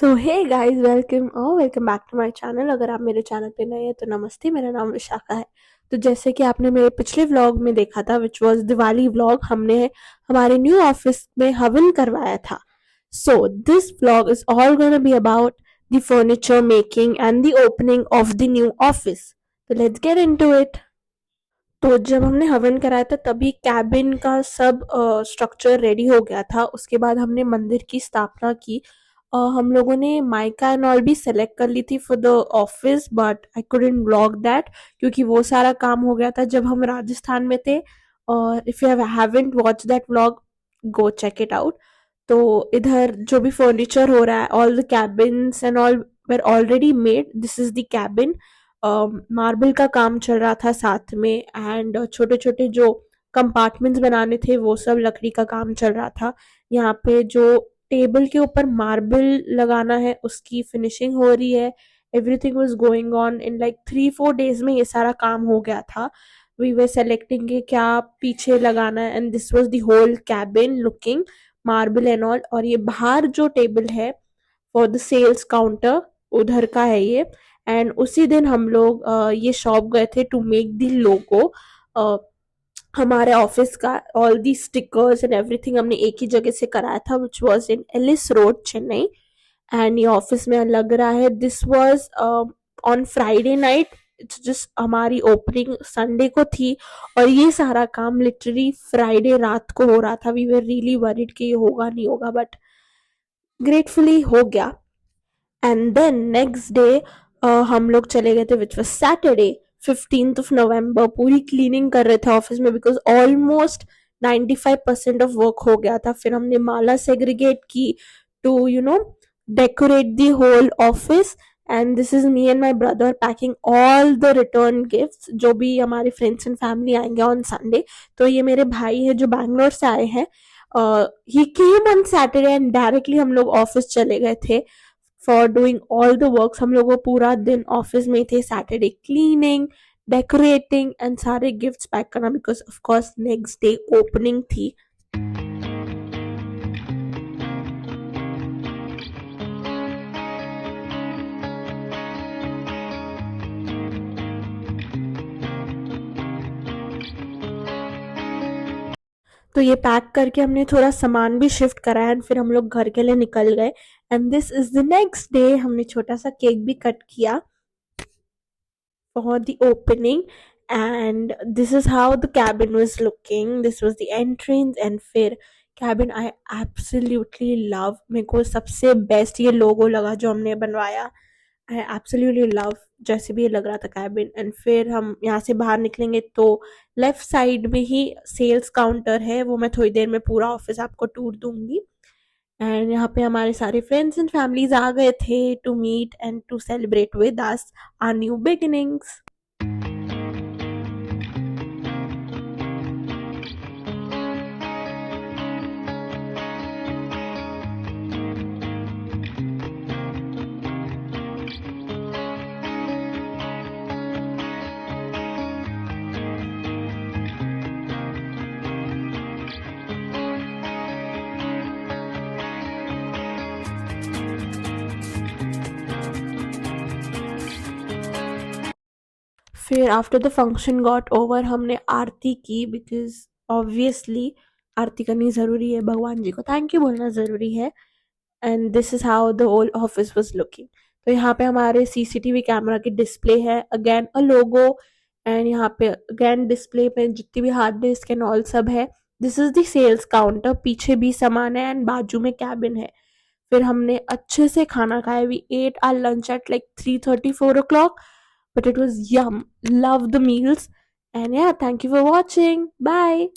So hey guys, welcome back to my channel. अगर आप मेरे चैनल पे नए हैं तो नमस्ते, मेरा नाम विशाखा है। तो जैसे कि आपने मेरे पिछले व्लॉग में देखा था, विच वाज दिवाली व्लॉग, हमने हमारे न्यू ऑफिस में हवन करवाया था। So this vlog is all gonna be about the furniture making and the opening of the new office. तो लेट्स गेट इनटू इट। तो जब हमने हवन कराया था तभी कैबिन का सब स्ट्रक्चर रेडी हो गया था। उसके बाद हमने मंदिर की स्थापना की। हम लोगों ने माइका एंड ऑल भी सेलेक्ट कर ली थी for the office, but I couldn't vlog that क्योंकि वो सारा काम हो गया था जब हम राजस्थान में थे। और if you haven't watch that vlog, go check it out. तो इधर जो भी फर्नीचर हो रहा है, all the cabins and all were already made. This is the cabin. Marble का काम चल रहा था साथ में, एंड छोटे छोटे जो कंपार्टमेंट्स बनाने थे वो सब लकड़ी का काम चल रहा था। यहाँ पे जो टेबल के ऊपर मार्बल लगाना है उसकी फिनिशिंग हो रही है। Everything was going on in like 3-4 days में ये सारा काम हो गया था। वी वर सेलेक्टिंग कि क्या पीछे लगाना है, and this was the whole cabin looking marble and all. और ये बाहर जो टेबल है फॉर द सेल्स काउंटर, उधर का है ये। एंड उसी दिन हम लोग ये शॉप गए थे टू मेक द लोगो हमारे ऑफिस का। All the stickers and everything हमने एक ही जगह से कराया था, which was in Ellis road, Chennai. And ये ऑफिस में लग रहा है this was on Friday night. It's just हमारी ओपनिंग संडे को थी और ये सारा काम लिटरली फ्राइडे रात को हो रहा था। वी वर रियली वरीड कि ये होगा नहीं होगा, बट ग्रेटफुली हो गया। एंड देन नेक्स्ट डे हम लोग चले गए थे, which was Saturday 15th of November। पूरी क्लीनिंग कर रहे थे ऑफिस में बिकॉज ऑलमोस्ट 95% ऑफ वर्क हो गया था। फिर हमने माला सेग्रीगेट की to decorate the whole office. And this is me and my brother packing all the return gifts जो भी हमारे फ्रेंड्स एंड फैमिली आएंगे ऑन संडे। तो ये मेरे भाई है जो बैंगलोर से आए हैं। He came on Saturday and directly हम लोग ऑफिस चले गए थे for doing all the works. हम लोग वो पूरा दिन ऑफिस में थे, सैटरडे क्लीनिंग, डेकोरेटिंग एंड सारे गिफ्ट्स पैक करना, because of course next day opening थी। तो ये पैक करके हमने थोड़ा सामान भी शिफ्ट करा एंड फिर हम लोग घर के लिए निकल गए। And this is the next day. हमने छोटा सा केक भी कट किया for the opening, and this is how the cabin was looking. This was the entrance, and फिर cabin I absolutely love। मेरे को सबसे बेस्ट ये लोगो लगा जो हमने बनवाया। I absolutely love जैसे भी ये लग रहा था कैबिन। एंड फिर हम यहाँ से बाहर निकलेंगे तो लेफ्ट साइड में ही सेल्स काउंटर है, वो मैं थोड़ी देर में पूरा ऑफिस आपको टूर दूंगी। एंड यहाँ पे हमारे सारे फ्रेंड्स एंड फैमिलीज आ गए थे to meet and to celebrate with us our new beginnings. फिर after the function got over हमने आरती की, बिकॉज ऑब्वियसली आरती करनी ज़रूरी है, भगवान जी को थैंक यू बोलना ज़रूरी है। And this is how the whole office was looking. तो यहाँ पे हमारे सीसीटीवी कैमरा की डिस्प्ले है, अगेन अ लोगो। एंड यहाँ पे अगेन डिस्प्ले पे जितनी भी हार्ड डिस्क एंड ऑल सब है। This is the sales counter, पीछे भी सामान है एंड बाजू में कैबिन है। फिर हमने अच्छे से खाना खाया। We ate our lunch at like 3:30-4 o'clock, but it was yum. Love the meals. And yeah, thank you for watching. Bye.